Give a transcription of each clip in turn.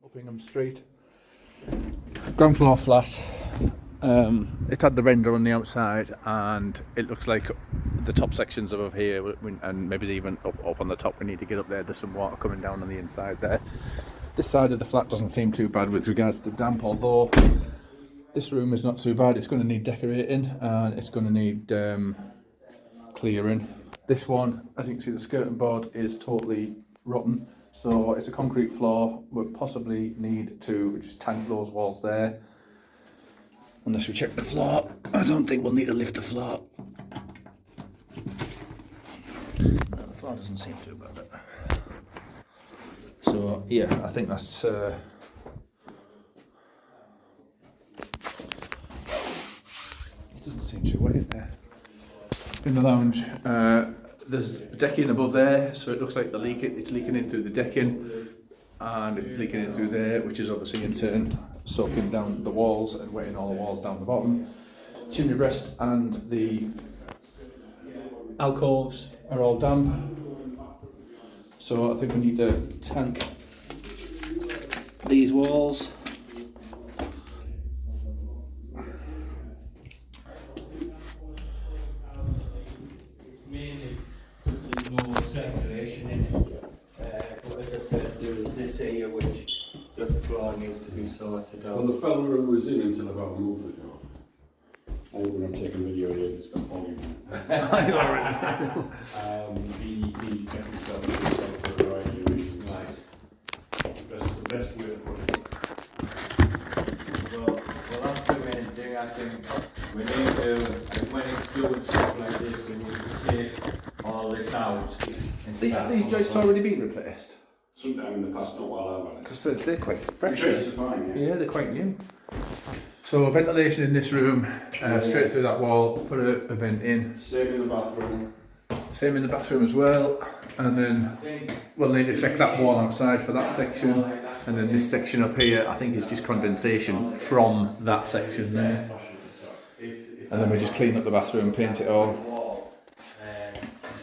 Uppingham Street. Ground floor flat. It's had the render on the outside, and it looks like the top sections above here, and maybe even up on the top. We need to get up there. There's some water coming down on the inside there. This side of the flat doesn't seem too bad with regards to damp, although this room is not too bad. It's going to need decorating and it's going to need clearing. This one, as you can see, the skirting board is totally rotten, so it's a concrete floor. We'll possibly need to just tank those walls there. Unless we check the floor, I don't think we'll need to lift the floor. The floor doesn't seem too bad. So yeah, I think that's it doesn't seem too wet in there. In the lounge, there's decking above there, so it looks like it's leaking in through the decking, and it's leaking in through there, which is obviously in turn soaking down the walls and wetting all the walls down the bottom. Chimney breast and the alcoves are all damp, so I think we need to tank these walls. Mainly because there's no circulation in it, but as I said, there is this area which the floor needs to be sorted out. Well, the fellow who was in until about a month ago. I think when I'm taking video here, it's got volume. He kept himself to himself for a variety of reasons. Right. The best way to put it. Well, that's the main thing. I think we need to, when it's doing stuff like this, we need to take all this out. Have these joists already been replaced? Sometime in the past, not while I've had it. Because they're quite fresh. The joists are fine, yeah. Yeah, they're quite new. So ventilation in this room, straight through that wall, put a vent in. Same in the bathroom. Same in the bathroom as well. And then we'll need to check that wall outside for that section. And then this section up here, I think is just condensation from that section there. And then we just clean up the bathroom, paint it all.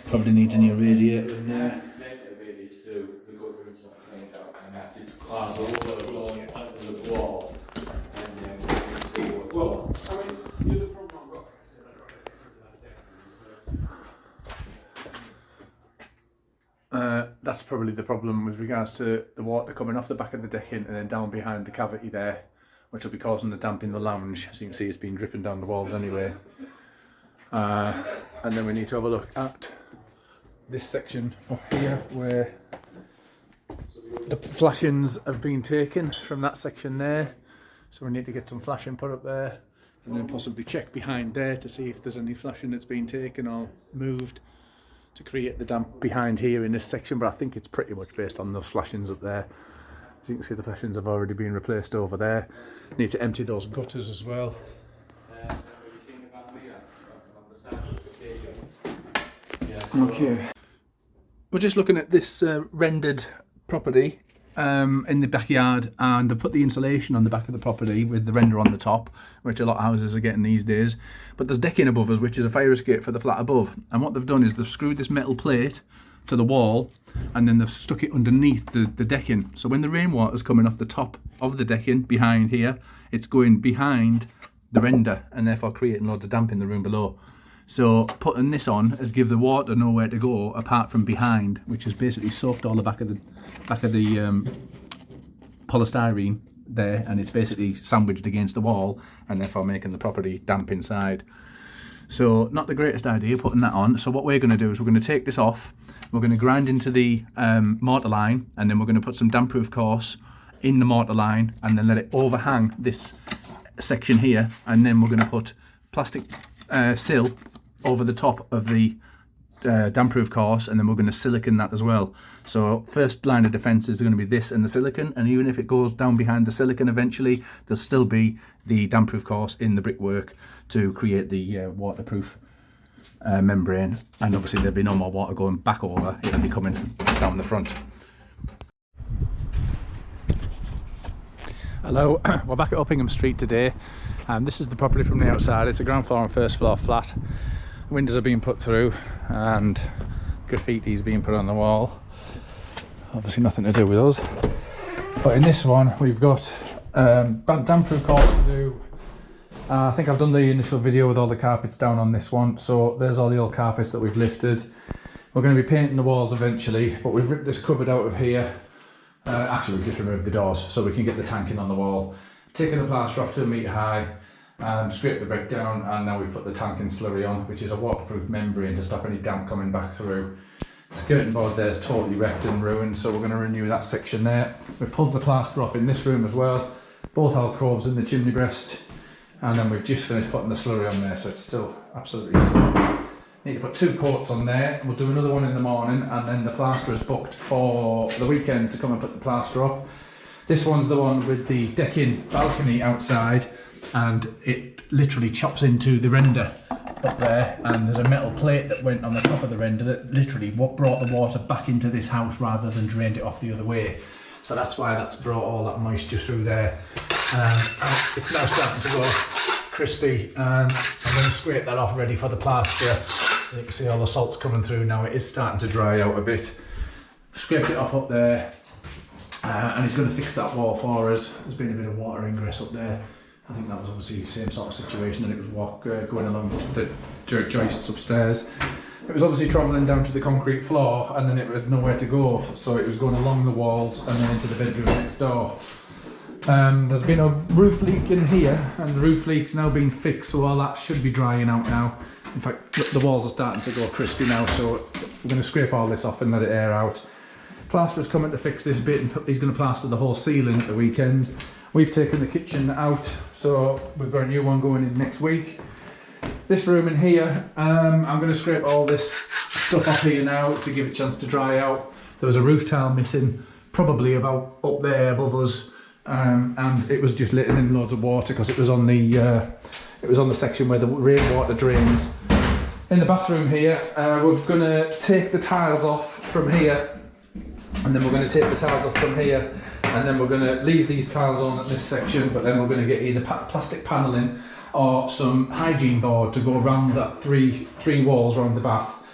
Probably needs a new radiator in there. Well, I mean, the other problem I've got that's probably the problem with regards to the water coming off the back of the decking and then down behind the cavity there, which will be causing the damp in the lounge. As you can see, it's been dripping down the walls anyway. And then we need to have a look at this section up here where the flashings have been taken from that section there. So we need to get some flashing put up there, and then possibly check behind there to see if there's any flashing that's been taken or moved to create the damp behind here in this section. But I think it's pretty much based on those flashings up there. As you can see, the flashings have already been replaced over there. Need to empty those gutters as well. Okay. We're just looking at this rendered property in the backyard, and they've put the insulation on the back of the property with the render on the top, which a lot of houses are getting these days. But there's decking above us, which is a fire escape for the flat above. And what they've done is they've screwed this metal plate to the wall, and then they've stuck it underneath the decking. So when the rainwater's coming off the top of the decking behind here, it's going behind the render and therefore creating loads of damp in the room below. So putting this on has give the water nowhere to go apart from behind, which has basically soaked all the back of the polystyrene there, and it's basically sandwiched against the wall and therefore making the property damp inside. So not the greatest idea putting that on. So what we're going to do is we're going to take this off, we're going to grind into the mortar line, and then we're going to put some damp-proof course in the mortar line and then let it overhang this section here, and then we're going to put plastic sill over the top of the damp-proof course, and then we're going to silicone that as well. So first line of defence is going to be this and the silicone, and even if it goes down behind the silicone eventually, there'll still be the damp-proof course in the brickwork to create the waterproof membrane, and obviously there'll be no more water going back over, it'll be coming down the front. Hello, we're back at Uppingham Street today, and this is the property from the outside. It's a ground floor and first floor flat. Windows are being put through and graffiti's being put on the wall. Obviously nothing to do with us. But in this one, we've got damp-proof carpet to do. I think I've done the initial video with all the carpets down on this one. So there's all the old carpets that we've lifted. We're going to be painting the walls eventually, but we've ripped this cupboard out of here. Actually, we've just removed the doors so we can get the tank in on the wall. Taken the plaster off 2 metre high, scraped the brick down, and now we've put the tank and slurry on, which is a waterproof membrane to stop any damp coming back through. The skirting board there is totally wrecked and ruined, so we're going to renew that section there. We've pulled the plaster off in this room as well, both alcoves in the chimney breast, and then we've just finished putting the slurry on there, so it's still absolutely slow. Need to put 2 coats on there. We'll do another one in the morning, and then the plaster is booked for the weekend to come and put the plaster up. This one's the one with the decking balcony outside, and it literally chops into the render up there, and there's a metal plate that went on the top of the render that literally brought the water back into this house rather than drained it off the other way. So that's why that's brought all that moisture through there. And it's now starting to go crispy, and I'm going to scrape that off ready for the plaster. You can see all the salt's coming through now. It is starting to dry out a bit. Scraped it off up there, and he's going to fix that wall for us. There's been a bit of water ingress up there. I think that was obviously the same sort of situation, and it was going along the dirt joists upstairs. It was obviously travelling down to the concrete floor, and then it had nowhere to go, so it was going along the walls and then into the bedroom next door. There's been a roof leak in here, and the roof leak's now been fixed, so all that should be drying out now. In fact, the walls are starting to go crispy now, so we're going to scrape all this off and let it air out. Plasterer's coming to fix this bit, and he's going to plaster the whole ceiling at the weekend. We've taken the kitchen out, so we've got a new one going in next week. This room in here, I'm going to scrape all this stuff off here now to give it a chance to dry out. There was a roof tile missing, probably about up there above us, and it was just letting in loads of water because it was on the section where the rainwater drains. In the bathroom here, we're going to take the tiles off from here, and then we're going to take the tiles off from here, and then we're going to leave these tiles on at this section, but then we're going to get either plastic panelling or some hygiene board to go around that three walls around the bath,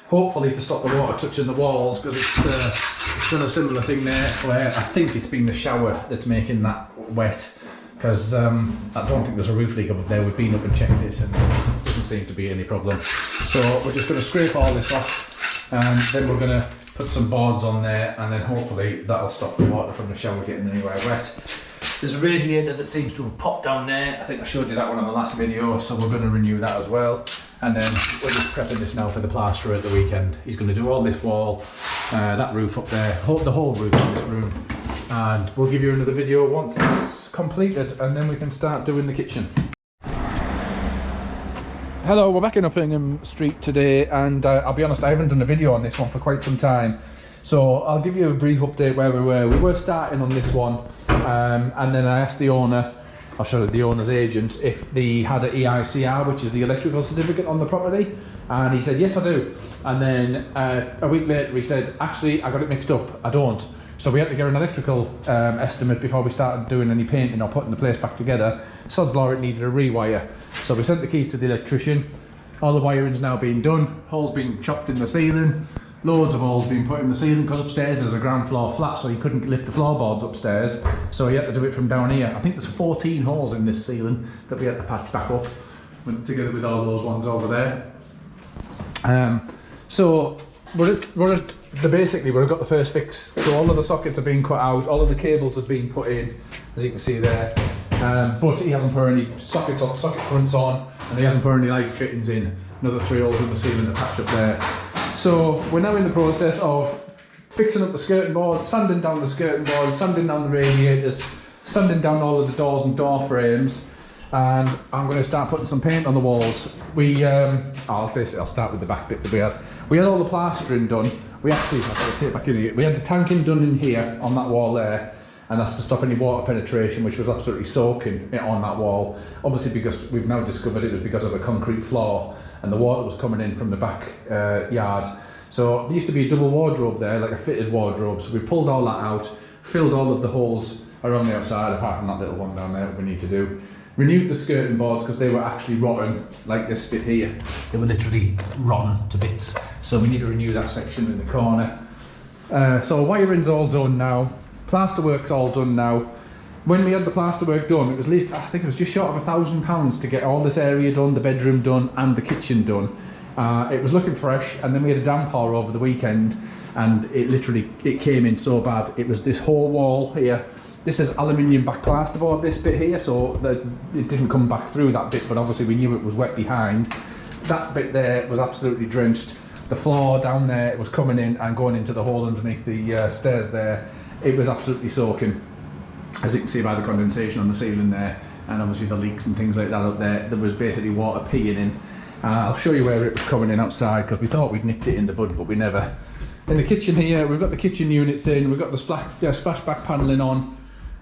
hopefully to stop the water touching the walls, because it's done a similar thing there where I think it's been the shower that's making that wet, because I don't think there's a roof leak up there. We've been up and checked it, and there doesn't seem to be any problem. So we're just going to scrape all this off, and then we're going to put some boards on there, and then hopefully that'll stop the water from the shower getting anywhere wet. There's a radiator that seems to have popped down there. I think I showed you that one on the last video, so we're going to renew that as well. And then we're just prepping this now for the plasterer at the weekend. He's going to do all this wall, that roof up there, the whole roof in this room. And we'll give you another video once that's completed, and then we can start doing the kitchen. Hello, we're back in Uppingham Street today, and I'll be honest, I haven't done a video on this one for quite some time. So I'll give you a brief update where we were. We were starting on this one, and then I asked the owner, I'll show you the owner's agent, if they had an EICR, which is the electrical certificate on the property, and he said, yes I do. And then a week later he said, actually I got it mixed up, I don't. So we had to get an electrical estimate before we started doing any painting or putting the place back together. Sod's law, it needed a rewire. So we sent the keys to the electrician. All the wiring's now been done, holes being chopped in the ceiling, loads of holes being put in the ceiling, because upstairs there's a ground floor flat, so he couldn't lift the floorboards upstairs, so he had to do it from down here. I think there's 14 holes in this ceiling that we had to patch back up, together with all those ones over there. So basically we've got the first fix. So all of the sockets have been cut out, all of the cables have been put in, as you can see there. But he hasn't put any socket fronts on, and he hasn't put any light fittings in. Another 3 holes in the ceiling to patch up there. So we're now in the process of fixing up the skirting boards, sanding down the skirting boards, sanding down the radiators, sanding down all of the doors and door frames, and I'm going to start putting some paint on the walls. I'll start with the back bit that we had. We had all the plastering done. We actually, I've got to take it back in here. We had the tanking done in here on that wall there, and that's to stop any water penetration, which was absolutely soaking it on that wall. Obviously, because we've now discovered it was because of a concrete floor, and the water was coming in from the back yard. So there used to be a double wardrobe there, like a fitted wardrobe. So we pulled all that out, filled all of the holes around the outside, apart from that little one down there that we need to do. Renewed the skirting boards because they were actually rotten, like this bit here. They were literally rotten to bits. So we need to renew that section in the corner. So wiring's all done now. Plasterwork's all done now. When we had the plasterwork done, it was I think it was just short of £1,000 to get all this area done, the bedroom done and the kitchen done. It was looking fresh, and then we had a downpour over the weekend, and it came in so bad. It was this whole wall here. This is aluminium back plasterboard, this bit here, so that it didn't come back through that bit, but obviously we knew it was wet behind. That bit there was absolutely drenched. The floor down there was coming in and going into the hole underneath the stairs there. It was absolutely soaking, as you can see by the condensation on the ceiling there, and obviously the leaks and things like that up there. There was basically water peeing in. I'll show you where it was coming in outside, because we thought we'd nipped it in the bud, but we never. In the kitchen here, we've got the kitchen units in, we've got the splashback panelling on,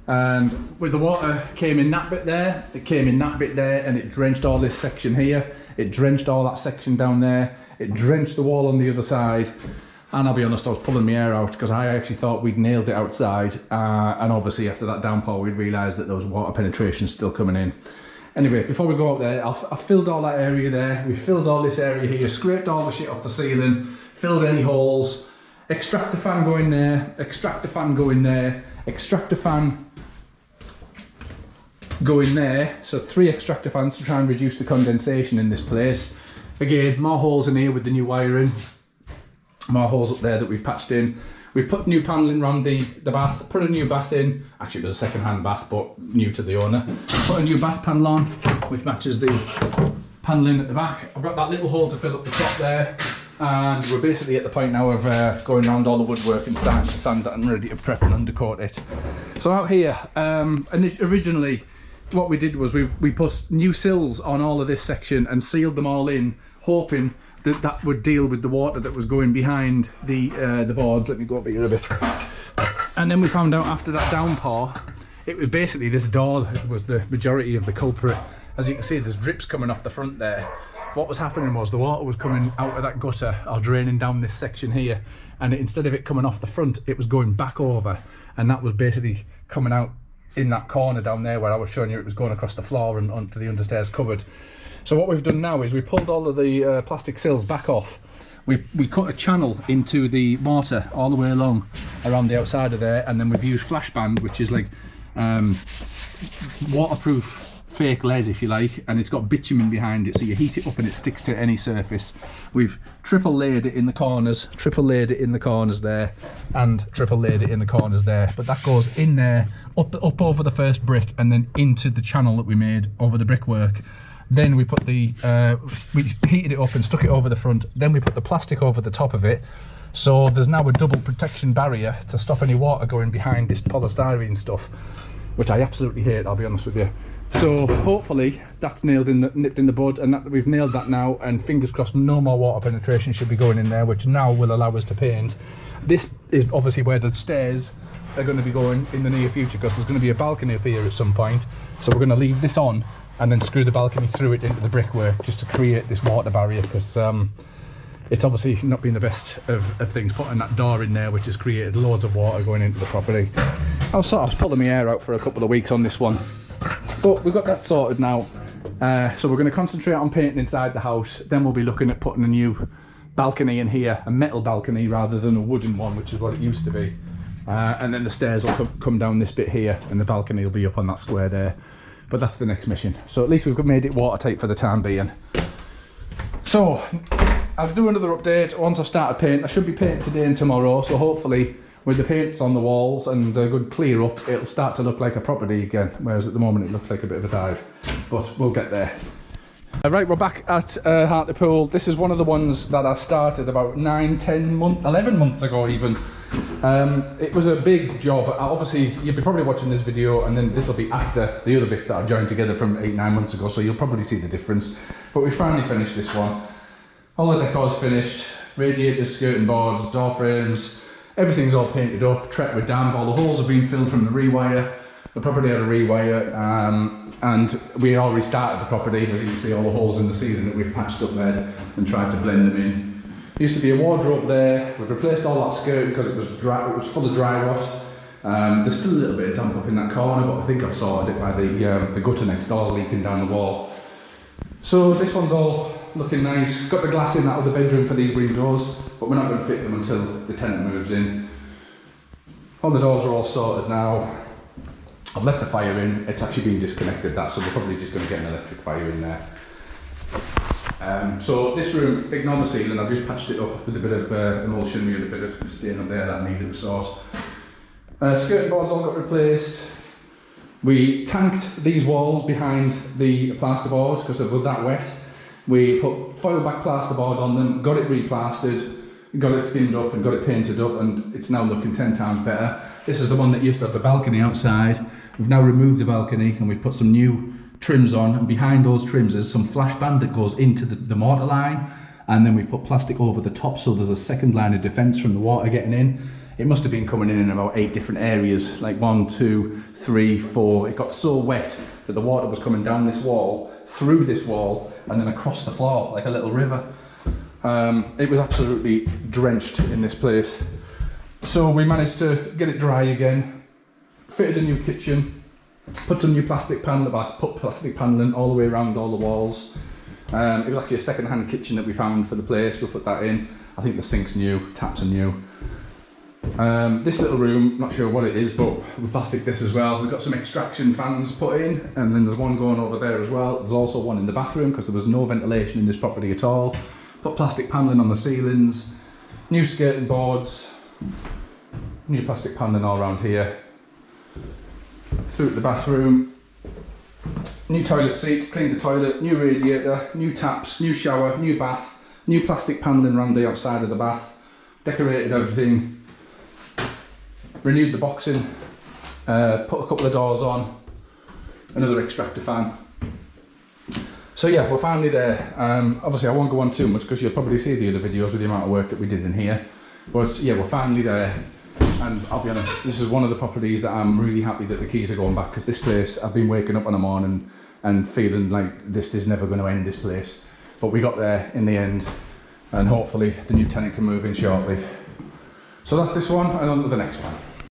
and with the water came in that bit there, it came in that bit there, and it drenched all this section here, it drenched all that section down there, it drenched the wall on the other side. And I'll be honest, I was pulling my hair out because I actually thought we'd nailed it outside, and obviously after that downpour we'd realised that there was water penetration still coming in. Anyway, before we go out there, I filled all that area there, we filled all this area here, scraped all the shit off the ceiling, filled any holes, extractor fan going there, extractor fan going there, extractor fan going there, so 3 extractor fans to try and reduce the condensation in this place. Again, more holes in here with the new wiring. More holes up there that we've patched in. We've put new panelling around the bath, put a new bath in. Actually, it was a second-hand bath, but new to the owner. Put a new bath panel on, which matches the panelling at the back. I've got that little hole to fill up the top there, and we're basically at the point now of going around all the woodwork and starting to sand that and ready to prep and undercoat it. So out here, and originally, what we did was we put new sills on all of this section and sealed them all in, hoping that would deal with the water that was going behind the boards. Let me go up here a bit. And then we found out after that downpour, it was basically this door that was the majority of the culprit. As you can see, there's drips coming off the front there. What was happening was the water was coming out of that gutter or draining down this section here, and instead of it coming off the front, it was going back over, and that was basically coming out in that corner down there where I was showing you it was going across the floor and onto the understairs cupboard. So what we've done now is we pulled all of the plastic sills back off. We cut a channel into the mortar all the way along around the outside of there, and then we've used flash band, which is like waterproof fake lead, if you like, and it's got bitumen behind it, so you heat it up and it sticks to any surface. We've triple layered it in the corners, triple layered it in the corners there, and triple layered it in the corners there, but that goes in there, up over the first brick, and then into the channel that we made over the brickwork. Then we put we heated it up and stuck it over the front. Then we put the plastic over the top of it. So there's now a double protection barrier to stop any water going behind this polystyrene stuff, which I absolutely hate, I'll be honest with you. So hopefully that's nipped in the bud, and that we've nailed that now, and fingers crossed no more water penetration should be going in there, which now will allow us to paint. This is obviously where the stairs are going to be going in the near future, because there's going to be a balcony up here at some point. So we're going to leave this on and then screw the balcony through it into the brickwork just to create this water barrier, because it's obviously not been the best of things, putting that door in there, which has created loads of water going into the property. I was pulling my hair out for a couple of weeks on this one, but we've got that sorted now. So we're going to concentrate on painting inside the house, then we'll be looking at putting a new balcony in here, a metal balcony rather than a wooden one, which is what it used to be. And then the stairs will come down this bit here, and the balcony will be up on that square there. But that's the next mission. So at least we've made it watertight for the time being. So I'll do another update once I've started painting. I should be painting today and tomorrow, so hopefully with the paints on the walls and a good clear up, it'll start to look like a property again, whereas at the moment it looks like a bit of a dive, but we'll get there. Right, we're back at Hartlepool. This is one of the ones that I started about 11 months ago even. It was a big job. Obviously, you'll be probably watching this video, and then this will be after the other bits that I've joined together from 8-9 months ago, so you'll probably see the difference. But we finally finished this one. All the decor's finished, radiators, skirting boards, door frames, everything's all painted up, treated with damp, all the holes have been filled from the rewire. The property had a rewire, and we all restarted the property. As you can see, all the holes in the ceiling that we've patched up there and tried to blend them in. There used to be a wardrobe there. We've replaced all that skirt because it was dry. It was full of dry rot. There's still a little bit of damp up in that corner, but I think I've sorted it by the gutter next door's leaking down the wall. So this one's all looking nice. Got the glass in that other bedroom for these windows, but we're not going to fit them until the tenant moves in. All the doors are all sorted now. I've left the fire in, it's actually been disconnected that, so we're probably just going to get an electric fire in there. So this room, big normal ceiling, I've just patched it up with a bit of emulsion. We had a bit of stain up there that needed a sort. Skirting boards all got replaced. We tanked these walls behind the plasterboard because they were that wet. We put foil back plasterboard on them, got it replastered, got it skinned up and got it painted up, and it's now looking 10 times better. This is the one that used to have the balcony outside. We've now removed the balcony and we've put some new trims on, and behind those trims there's some flash band that goes into the mortar line, and then we put plastic over the top so there's a second line of defence from the water getting in. It must have been coming in about 8 different areas, like 1, 2, 3, 4. It got so wet that the water was coming down this wall, through this wall, and then across the floor like a little river. It was absolutely drenched in this place. So we managed to get it dry again, fitted a new kitchen, put some new plastic panel back, put plastic paneling all the way around all the walls. It was actually a second-hand kitchen that we found for the place. We'll put that in. I think the sink's new, taps are new. This little room, not sure what it is, but we plastic this as well. We've got some extraction fans put in, and then there's one going over there as well. There's also one in the bathroom because there was no ventilation in this property at all. Put plastic paneling on the ceilings, new skirting boards, new plastic paneling all around here. Through to the bathroom, new toilet seat, cleaned the toilet, new radiator, new taps, new shower, new bath, new plastic paneling around the outside of the bath, decorated everything, renewed the boxing, put a couple of doors on, another extractor fan. So yeah, we're finally there. Obviously I won't go on too much because you'll probably see the other videos with the amount of work that we did in here. But yeah, we're finally there. And I'll be honest, this is one of the properties that I'm really happy that the keys are going back, because this place, I've been waking up in the morning and feeling like this is never going to end, this place. But we got there in the end, and hopefully the new tenant can move in shortly. So that's this one, and on to the next one.